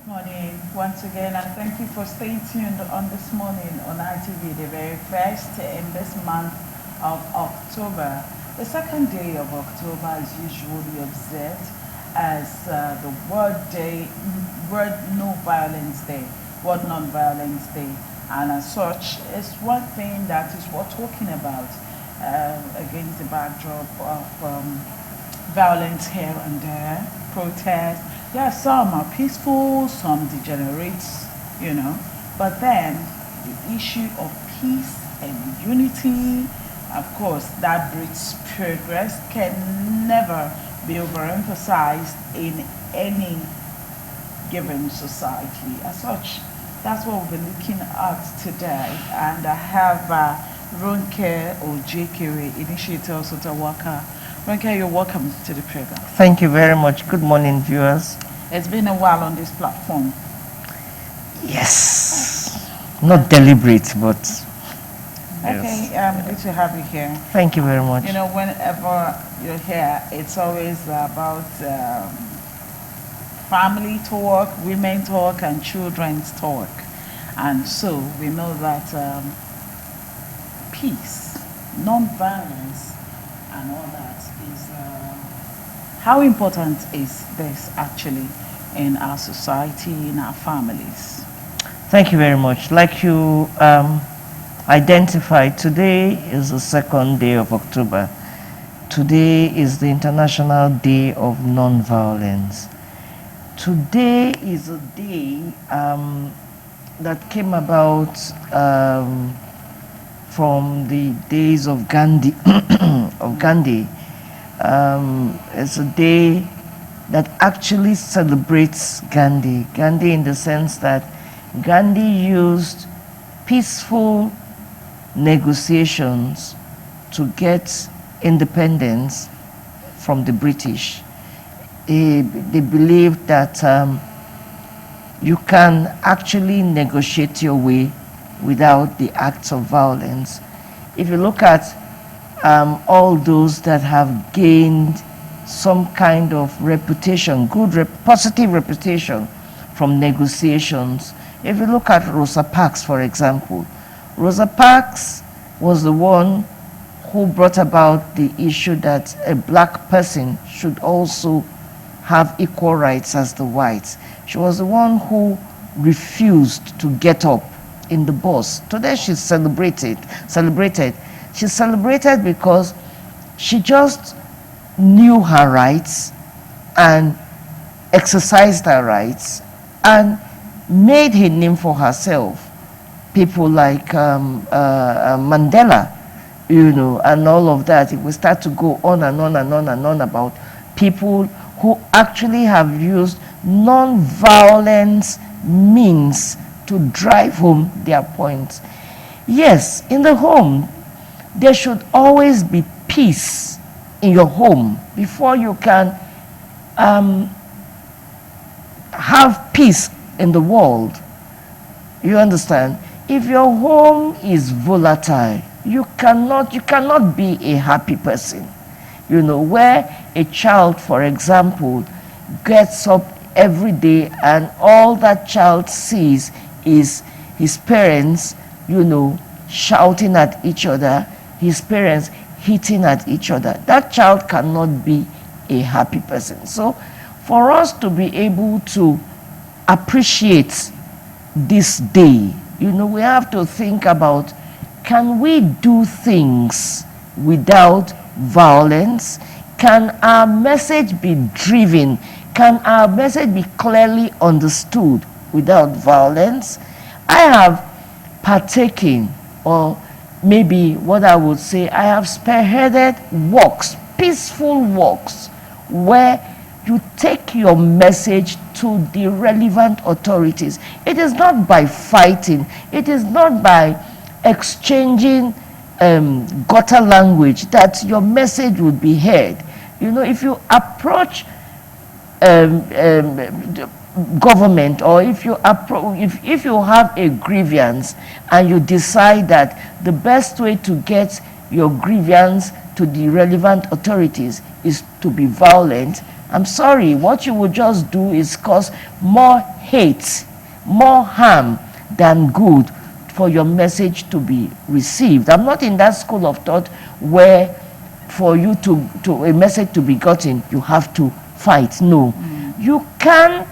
Morning once again, and thank you for staying tuned on this morning on ITV, the very first in this month of October. The second day of October is usually observed as the World No Violence Day, World Non-Violence Day, and as such, it's one thing that is worth talking about against the backdrop of violence here and there, protests. Yeah, some are peaceful, some degenerates, But then the issue of peace and unity, of course, that breeds progress, can never be overemphasized in any given society. As such, that's what we'll be looking at today. And I have Ronke Ojekere, Initiator Sotawaka. Ronke, you're welcome to the program. Thank you very much. Good morning, viewers. It's been a while on this platform. Yes. Not deliberate, but okay, yes. Good to have you here. Thank you very much. Whenever you're here, it's always about family talk, women talk, and children's talk. And so we know that peace, non-violence, and all that is how important is this actually in our society, in our families? Thank you very much. Like you identified, today is the second day of October. Today is the International Day of Non-Violence. Today is a day that came about from the days of Gandhi. It's a day that actually celebrates Gandhi. Gandhi in the sense that Gandhi used peaceful negotiations to get independence from the British. They believed that you can actually negotiate your way without the acts of violence. If you look at all those that have gained some kind of reputation, positive reputation from negotiations. If you look at Rosa Parks, for example, Rosa Parks was the one who brought about the issue that a black person should also have equal rights as the whites. She was the one who refused to get up in the bus. Today she's celebrated. She's celebrated because she just knew her rights and exercised her rights and made a name for herself. People like Mandela, and all of that. If we start to go on and on and on and on about people who actually have used non-violence means to drive home their points. Yes, in the home, there should always be peace in your home before you can have peace in the world. You understand? If your home is volatile, you cannot be a happy person. Where a child, for example, gets up every day and all that child sees is his parents, shouting at each other, his parents hitting at each other. That child cannot be a happy person. So for us to be able to appreciate this day, we have to think about, can we do things without violence? Can our message be driven? Can our message be clearly understood without violence? I have partaken, or maybe what I would say, I have spearheaded walks, peaceful walks, where you take your message to the relevant authorities. It is not by fighting. It is not by exchanging gutter language that your message would be heard. If you approach government, or if you have a grievance and you decide that the best way to get your grievance to the relevant authorities is to be violent, I'm sorry, what you would just do is cause more hate, more harm than good for your message to be received. I'm not in that school of thought where for you to a message to be gotten, you have to fight. No. You can,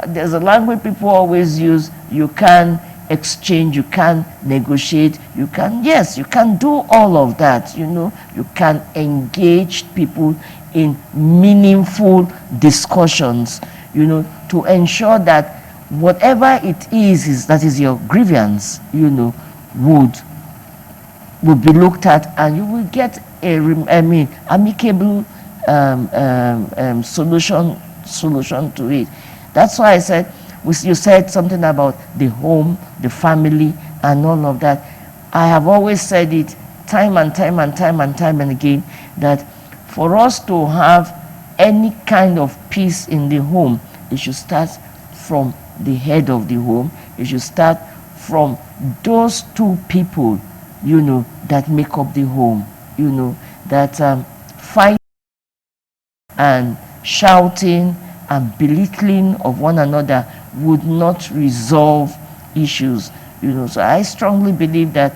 there's a language people always use, you can exchange, you can negotiate, you can, yes, you can do all of that, you can engage people in meaningful discussions, to ensure that whatever it is that is your grievance, would be looked at, and you will get amicable solution to it. That's why I said, you said something about the home, the family, and all of that. I have always said it time and time and again, that for us to have any kind of peace in the home, it should start from the head of the home. It should start from those two people, that make up the home, that fight and shouting and belittling of one another would not resolve issues. So I strongly believe that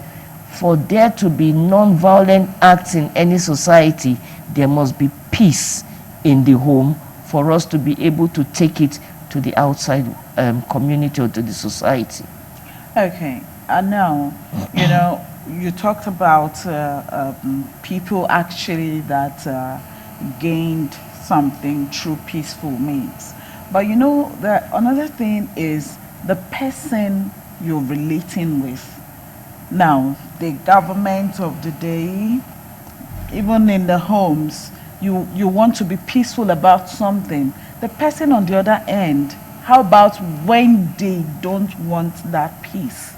for there to be non-violent acts in any society, there must be peace in the home for us to be able to take it to the outside community or to the society. Okay, now, you talked about people actually that gained something through peaceful means. But another thing is the person you're relating with. Now, the government of the day, even in the homes, you want to be peaceful about something. The person on the other end, how about when they don't want that peace?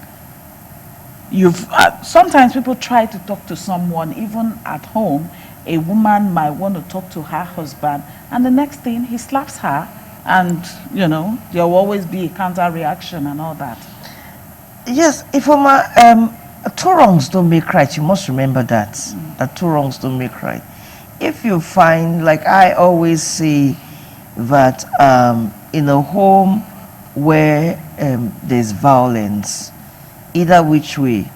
Sometimes people try to talk to someone, even at home. A woman might want to talk to her husband, and the next thing he slaps her, and there will always be a counter reaction and all that. Yes, if two wrongs don't make right, you must remember that. That two wrongs don't make right. If you find, like I always say, that in a home where there's violence, either which way,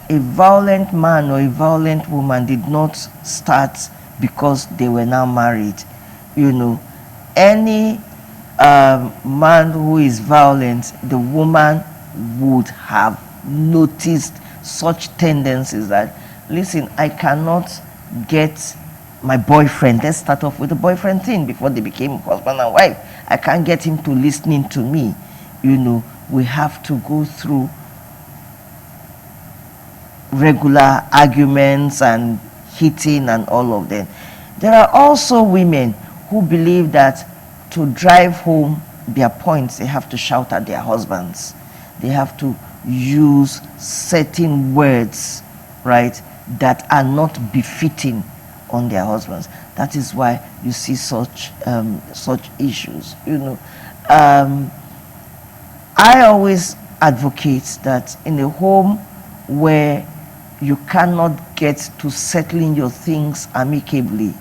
a violent man or a violent woman did not start because they were now married. Any man who is violent, the woman would have noticed such tendencies that, listen, I cannot get my boyfriend, let's start off with the boyfriend thing before they became husband and wife. I can't get him to listening to me. We have to go through regular arguments and hitting and all of them. There are also women who believe that to drive home their points, they have to shout at their husbands. They have to use certain words, right, that are not befitting on their husbands. That is why you see such issues. I always advocate that in a home where you cannot get to settling your things amicably,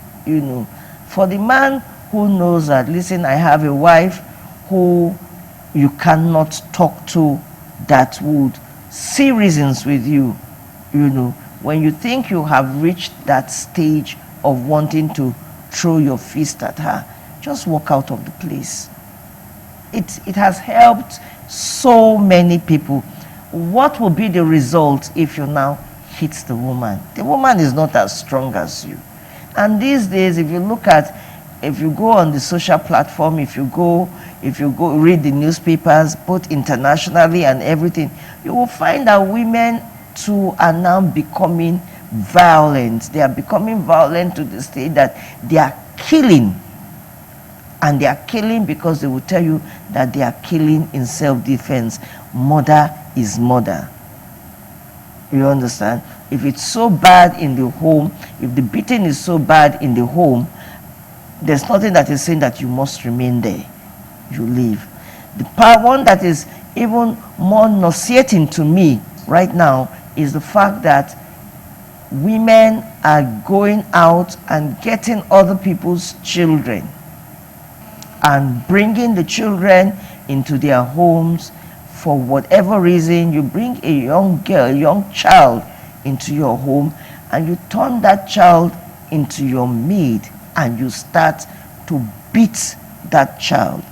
for the man who knows that, listen, I have a wife who you cannot talk to, that would see reasons with you, when you think you have reached that stage of wanting to throw your fist at her, just walk out of the place. It has helped so many people. What will be the result if you now hit the woman? The woman is not as strong as you. And these days, if you go on the social platform, if you go read the newspapers, both internationally and everything, you will find that women too are now becoming violent. They are becoming violent to the state that they are killing. And they are killing because they will tell you that they are killing in self-defense. Murder is murder. You understand? If it's so bad in the home, if the beating is so bad in the home, there's nothing that is saying that you must remain there. You leave. The one that is even more nauseating to me right now is the fact that women are going out and getting other people's children and bringing the children into their homes. For whatever reason, you bring a young girl, a young child into your home, and you turn that child into your maid, and you start to beat that child.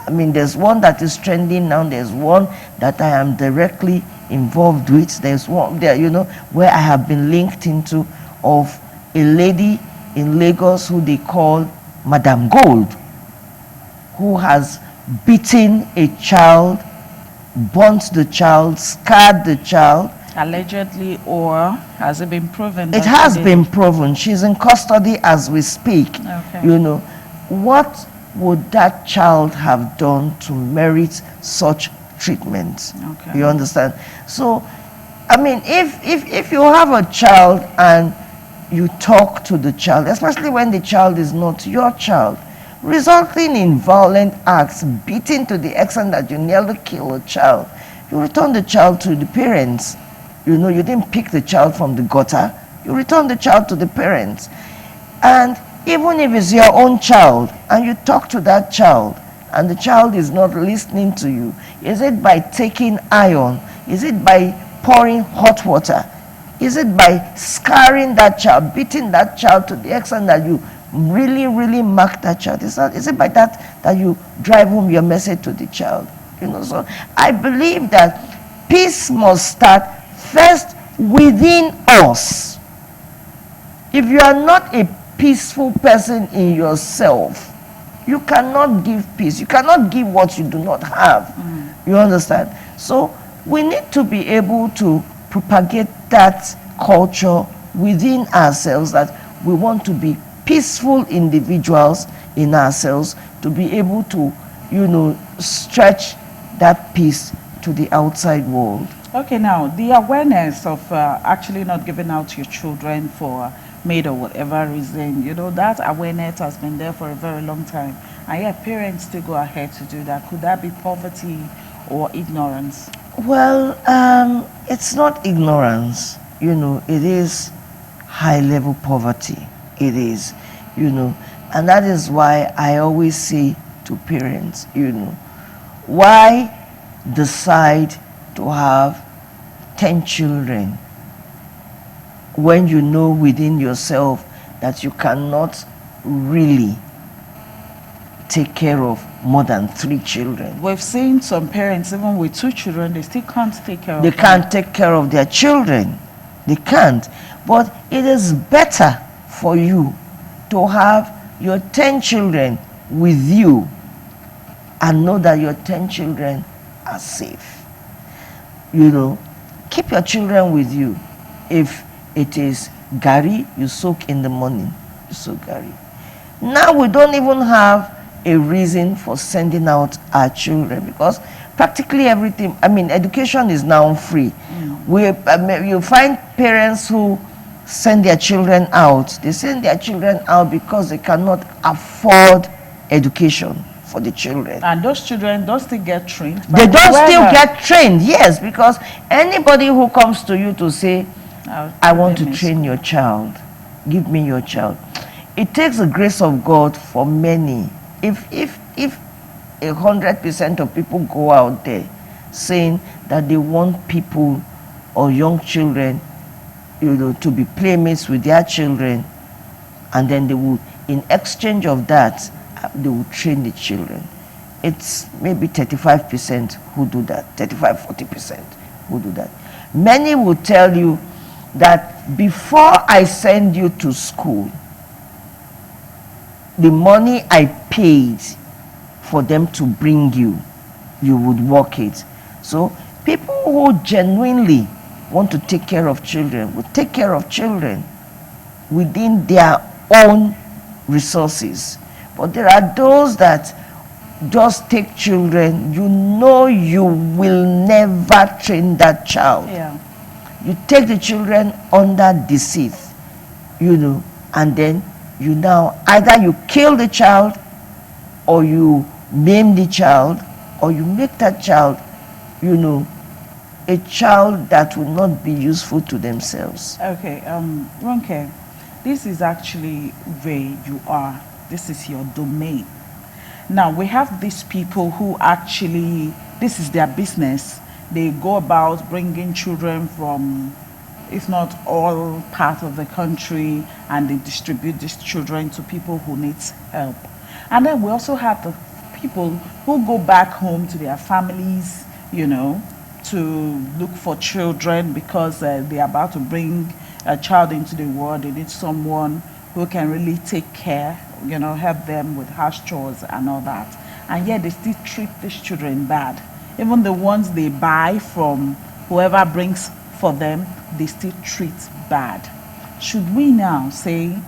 I mean, there's one that is trending now. There's one that I am directly involved with. There's one there, where I have been linked into, of a lady in Lagos who they call Madam Gold, who has beaten a child, burnt the child, scarred the child. Allegedly, or has it been proven? It has been proven. She's in custody as we speak. Okay. What would that child have done to merit such treatment? Okay. You understand? So, I mean, if you have a child and you talk to the child, especially when the child is not your child, resulting in violent acts, beating to the extent that you nearly kill a child, you return the child to the parents. You didn't pick the child from the gutter. You return the child to the parents. And even if it's your own child and you talk to that child and the child is not listening to you, is it by taking iron? Is it by pouring hot water? Is it by scarring that child, beating that child to the extent that you really, really mark that child? Is it by that you drive home your message to the child? So I believe that peace must start first within us. If you are not a peaceful person in yourself, you cannot give peace. You cannot give what you do not have. You understand? So we need to be able to propagate that culture within ourselves, that we want to be peaceful individuals in ourselves, to be able to, stretch that peace to the outside world. Okay, now the awareness of actually not giving out your children for maid or whatever reason, that awareness has been there for a very long time, and yet parents still go ahead to do that. Could that be poverty or ignorance? Well, it's not ignorance. It is high-level poverty. It is, and that is why I always say to parents, why decide to have 10 children when you know within yourself that you cannot really take care of more than 3 children? We've seen some parents, even with 2 children, they still can't take care of them. They can't take care of their children. They can't. But it is better for you to have your 10 children with you and know that your 10 children are safe. Keep your children with you. If it is gari, you soak in the morning. You soak gari. Now we don't even have a reason for sending out our children, because practically everything, education is now free. You find parents who send their children out. They send their children out because they cannot afford education for the children. And those children don't still get trained? They don't still get trained, yes, because anybody who comes to you to say, I want to train your child, give me your child. It takes the grace of God for many. If 100% of people go out there saying that they want people or young children, to be playmates with their children, and then they will, in exchange of that, they will train the children. It's maybe 35% who do that, 35-40% who do that. Many will tell you that before I send you to school, the money I paid for them to bring you, you would work it. So people who genuinely want to take care of children will take care of children within their own resources. But there are those that just take children, you will never train that child. Yeah. You take the children under deceit, and then either you kill the child, or you maim the child, or you make that child, a a child that will not be useful to themselves. Okay, Ronke, this is actually where you are. This is your domain. Now, we have these people who actually, this is their business. They go about bringing children from, if not all part of the country, and they distribute these children to people who need help. And then we also have the people who go back home to their families, you know, to look for children because they're about to bring a child into the world. They need someone who can really take care, you know, help them with house chores and all that. And yet they still treat these children bad. Even the ones they buy from whoever brings for them, they still treat bad. Should we now say,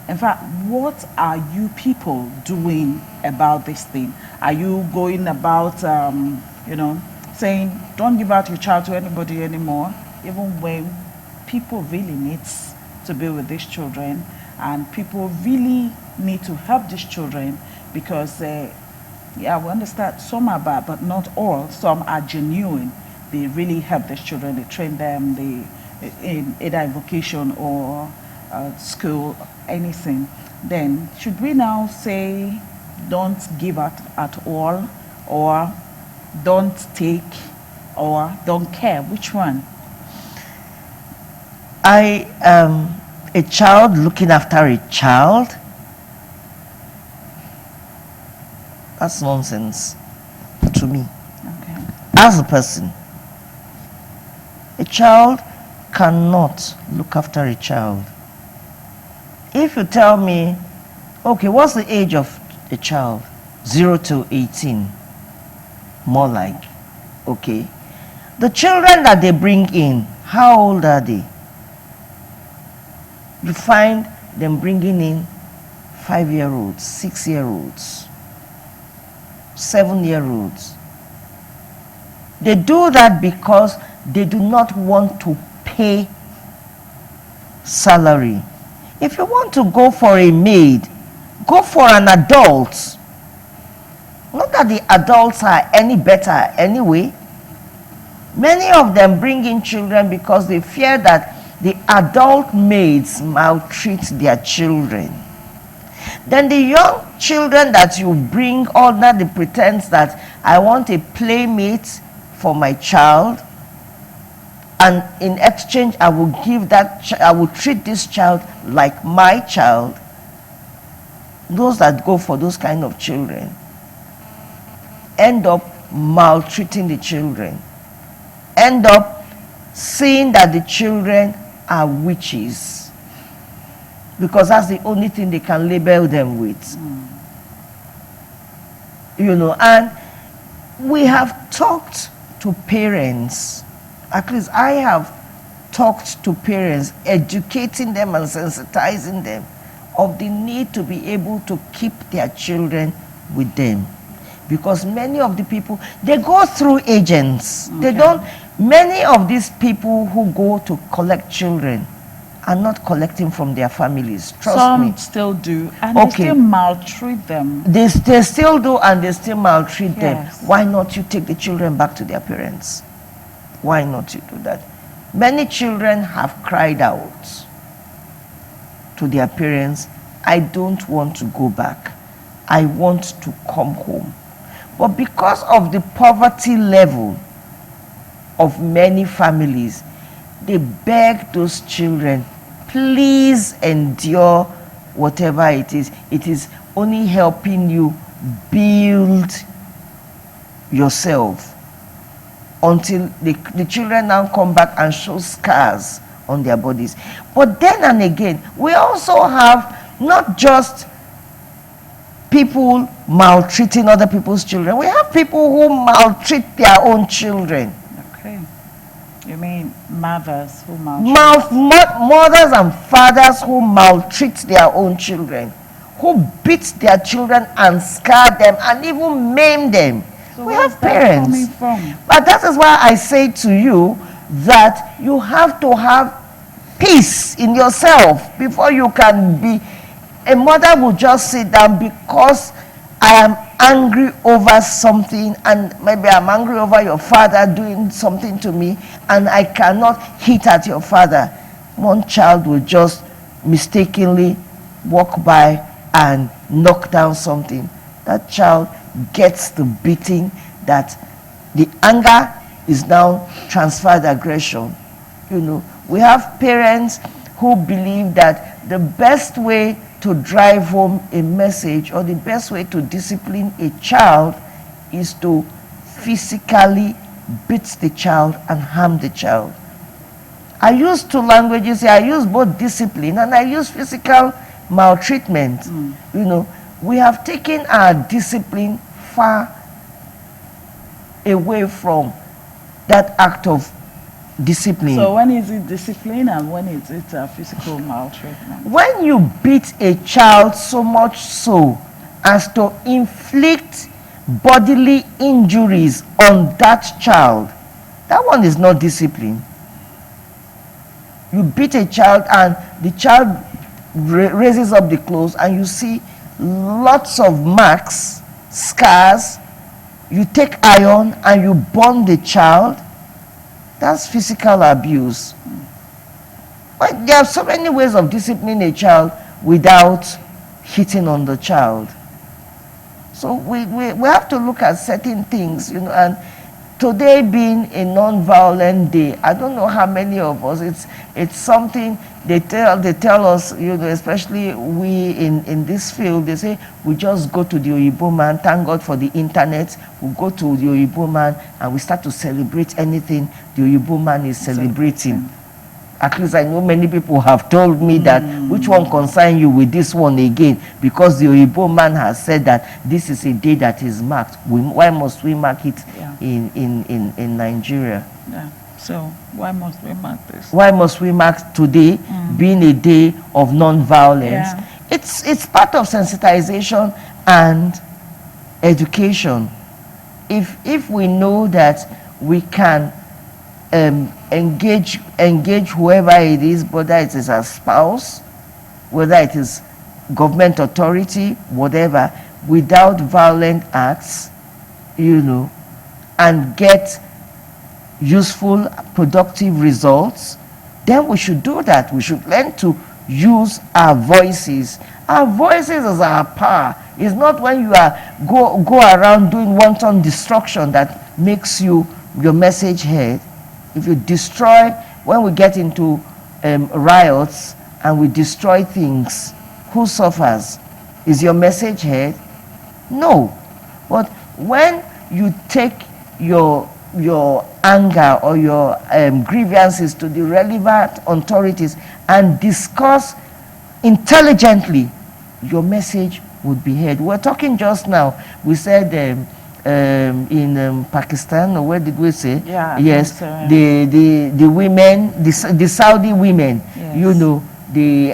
in fact, what are you people doing about this thing? Are you going about, you know, saying, don't give out your child to anybody anymore, even when people really need to be with these children, and people really need to help these children because, yeah, we understand some are bad, but not all. Some are genuine. They really help these children. They train them, in either vocation or school, anything. Then should we now say don't give out at all, or don't take, or don't care? Which one? I am a child looking after a child. That's nonsense to me. Okay. As a person, a child cannot look after a child. If you tell me, okay, what's the age of a child? 0 to 18. More like, okay. The children that they bring in, how old are they? You find them bringing in 5-year-olds, 6-year-olds, 7-year-olds. They do that because they do not want to pay salary. If you want to go for a maid, go for an adult. Not that the adults are any better anyway. Many of them bring in children because they fear that the adult maids maltreat their children. Then the young children that you bring under the pretense that I want a playmate for my child, and in exchange I will give that I will treat this child like my child. Those that go for those kind of children end up maltreating the children, end up seeing that the children are witches, because that's the only thing they can label them with. You know, and we have talked to parents, at least I have talked to parents, educating them and sensitizing them of the need to be able to keep their children with them. Because many of the people, they go through agents. Okay. They don't, many of these people who go to collect children are not collecting from their families. Trust me. Some still do, and they still maltreat them. They still do, and they still maltreat Yes. them. Why not you take the children back to their parents? Why not you do that? Many children have cried out to their parents, I don't want to go back. I want to come home. But because of the poverty level of many families, they beg those children, please endure whatever it is. It is only helping you build yourself, until the children now come back and show scars on their bodies. But then and again, we also have not just people maltreating other people's children. We have people who maltreat their own children. Okay. You mean mothers who maltreat? Mothers and fathers who maltreat their own children, who beat their children and scar them and even maim them. So we have parents. coming from? But that is why I say to you that you have to have peace in yourself before you can be. A mother will just sit down because I I am angry over something, and maybe I'm angry over your father doing something to me, and I cannot hit at your father, one child will just mistakenly walk by and knock down something. That child gets the beating that the anger is now transferred aggression. You know, we have parents who believe that the best way to drive home a message or the best way to discipline a child is to physically beat the child and harm the child. I use two languages here. I use both discipline and I use physical maltreatment. You know, we have taken our discipline far away from that act of discipline. So when is it discipline and when is it physical maltreatment? When you beat a child so much so as to inflict bodily injuries on that child, that one is not discipline. You beat a child and the child raises up the clothes and you see lots of marks, scars. You take iron and you burn the child. That's physical abuse. But there are so many ways of disciplining a child without hitting on the child. So we have to look at certain things, you know, and today being a non-violent day, I don't know how many of us, it's something they tell us, you know, especially we in this field, they say we just go to the Oyibo man, thank God for the internet, we go to the Oyibo man and we start to celebrate anything the Oyibo man is celebrating. At least I know many people have told me that which one concern you with this one again, because the Oyibo man has said that this is a day that is marked. Why must we mark it in Nigeria? Yeah. So why must we mark this? Why must we mark today being a day of non-violence? Yeah. It's part of sensitization and education. If we know that we can engage whoever it is, whether it is a spouse, whether it is government authority, whatever, without violent acts, you know, and get useful, productive results, then we should do that. We should learn to use our voices. Our voices is our power. It's not when you are go around doing wanton destruction that makes your message heard. If you destroy, when we get into riots and we destroy things, who suffers? Is your message heard? No. But when you take your anger or your grievances to the relevant authorities and discuss intelligently, your message would be heard. We're talking just now, we said in Pakistan, or where did we say? Yeah, yes, so, the women, the Saudi women, yes. You know, they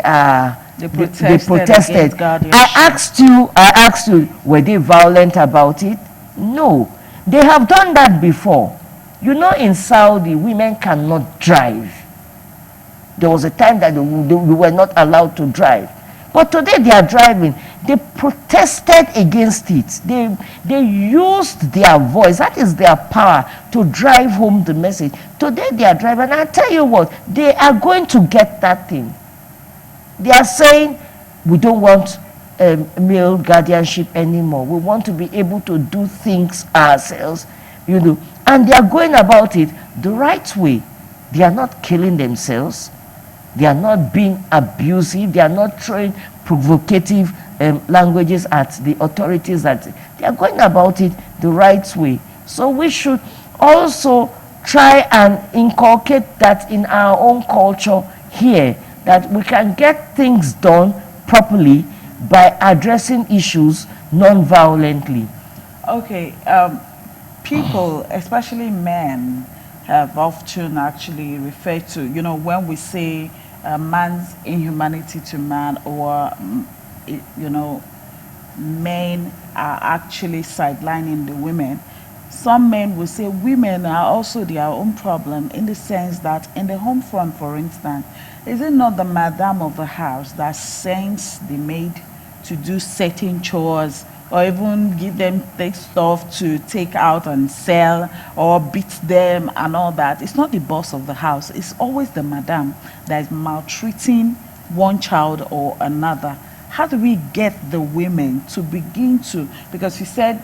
protested. I asked you, were they violent about it? No. They have done that before. You know, in Saudi, women cannot drive. There was a time that we were not allowed to drive. But today they are driving. They protested against it. They used their voice, that is their power, to drive home the message. Today they are driving, and I tell you what, they are going to get that thing. They are saying, we don't want male guardianship anymore. We want to be able to do things ourselves, you know. And they are going about it the right way. They are not killing themselves. They are not being abusive. They are not throwing provocative languages at the authorities. They are going about it the right way. So we should also try and inculcate that in our own culture here, that we can get things done properly by addressing issues non-violently. Okay, people, especially men, have often actually referred to, you know, when we say man's inhumanity to man, or, you know, men are actually sidelining the women. Some men will say women are also their own problem, in the sense that in the home front, for instance, is it not the madam of the house that sends the maid to do certain chores or even give them take stuff to take out and sell, or beat them and all that. It's not the boss of the house. It's always the madam that is maltreating one child or another. How do we get the women to begin to, because you said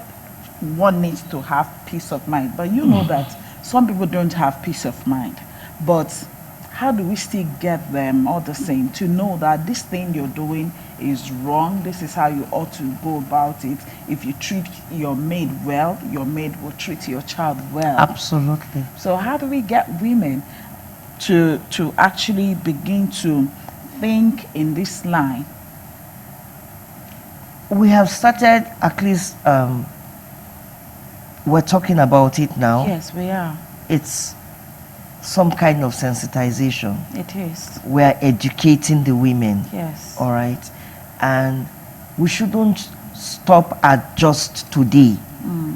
one needs to have peace of mind, but you know that some people don't have peace of mind. But how do we still get them all the same to know that this thing you're doing is wrong? This is how you ought to go about it. If you treat your maid well, your maid will treat your child well. Absolutely. So how do we get women to actually begin to think in this line? We have started, at least we're talking about it now. Yes, we are. It's some kind of sensitization. It is. We're educating the women. Yes. All right. And we shouldn't stop at just today,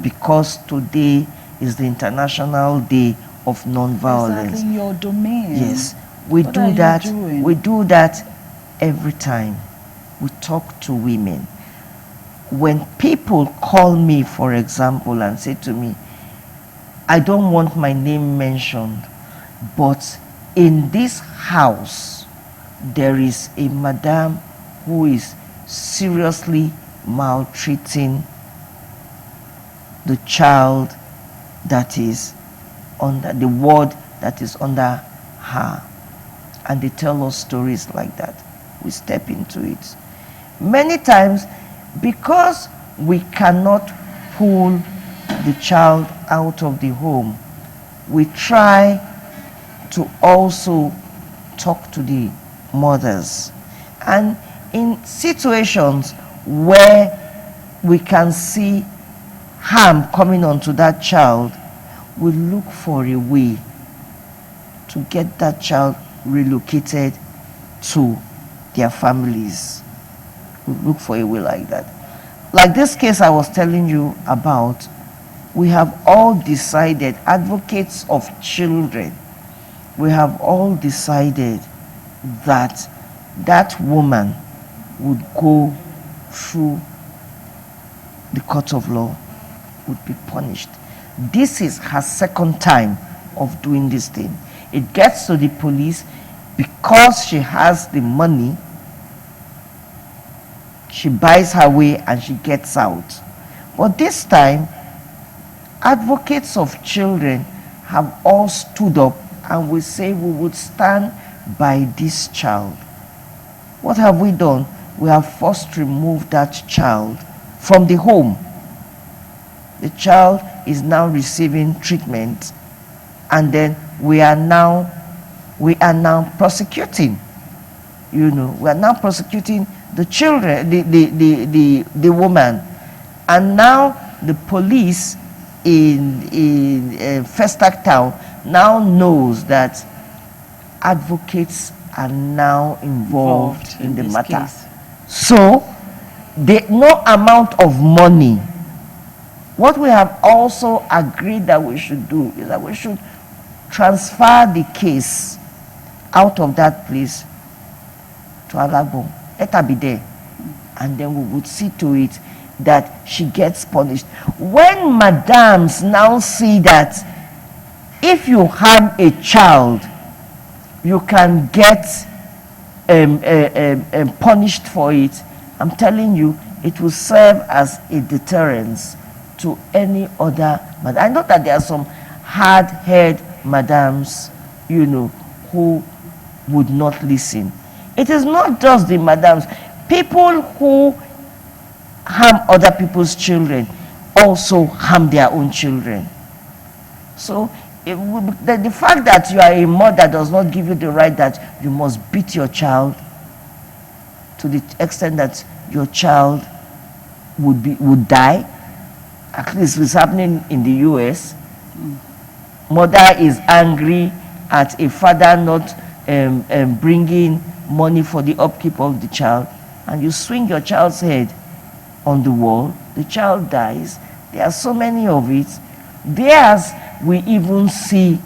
because today is the International Day of Non-Violence. Exactly, your domain. Yes. We What do are you that. doing? We do that every time we talk to women. When people call me, for example, and say to me, I don't want my name mentioned, but in this house, there is a madam who is seriously maltreating the child that is under the ward that is under her. And they tell us stories like that. We step into it. Many times, because we cannot pull the child out of the home, we try to also talk to the mothers. And in situations where we can see harm coming onto that child, we look for a way to get that child relocated to their families. We look for a way like that. Like this case I was telling you about, we have all decided, advocates of children, we have all decided that that woman would go through the court of law, would be punished. This is her second time of doing this thing. It gets to the police because she has the money. She buys her way and she gets out. But this time, advocates of children have all stood up and we say we would stand by this child. What have we done? We have first removed that child from the home. The child is now receiving treatment, and then we are now prosecuting. We are now prosecuting the children, the woman, and now the police in Festac Town now knows that advocates are now involved in the matter. Case. So, no amount of money. What we have also agreed that we should do is that we should transfer the case out of that place to Alagbo. Let her be there. And then we would see to it that she gets punished. When madams now see that if you harm a child, you can get punished for it, I'm telling you, it will serve as a deterrence to any other madam. I know that there are some hard-headed madams, who would not listen. It is not just the madams. People who harm other people's children also harm their own children. So the fact that you are a mother does not give you the right that you must beat your child to the extent that your child would die. At least it's happening in the US. Mother is angry at a father not bringing money for the upkeep of the child, and you swing your child's head on the wall, the child dies. There are so many of it. There's, we even see,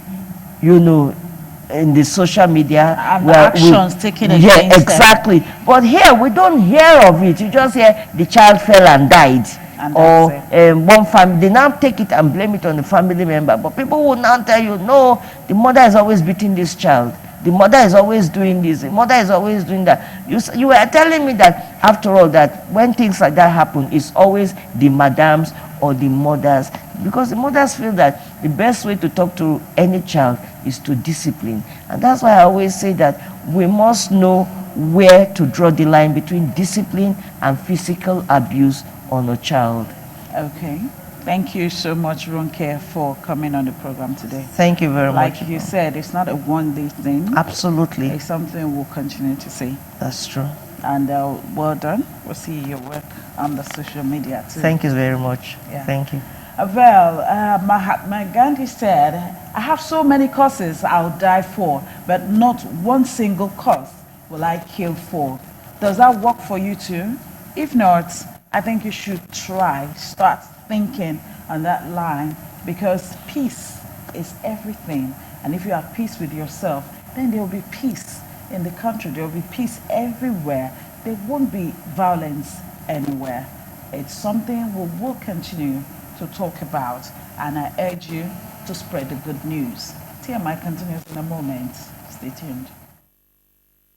in the social media, And actions taken against them. exactly. But here we don't hear of it. You just hear the child fell and died. And or that's it. one family, they now take it and blame it on the family member. But people will now tell you, no, the mother is always beating this child. The mother is always doing this. The mother is always doing that. You were telling me that after all, that when things like that happen, it's always the madams or the mothers, because the mothers feel that the best way to talk to any child is to discipline. And that's why I always say that we must know where to draw the line between discipline and physical abuse on a child. Okay. Thank you so much, Ronke, for coming on the program today. Thank you very much. Like you said, it's not a one-day thing. Absolutely. It's something we'll continue to see. That's true. And well done. We'll see your work on the social media too. Thank you very much. Yeah. Thank you. Mahatma Gandhi said, I have so many causes I'll die for, but not one single cause will I kill for. Does that work for you too? If not, I think you should start thinking on that line, because peace is everything. And if you have peace with yourself, then there will be peace in the country. There will be peace everywhere. There won't be violence anywhere. It's something we will continue to talk about, and I urge you to spread the good news. TMI continues in a moment. Stay tuned.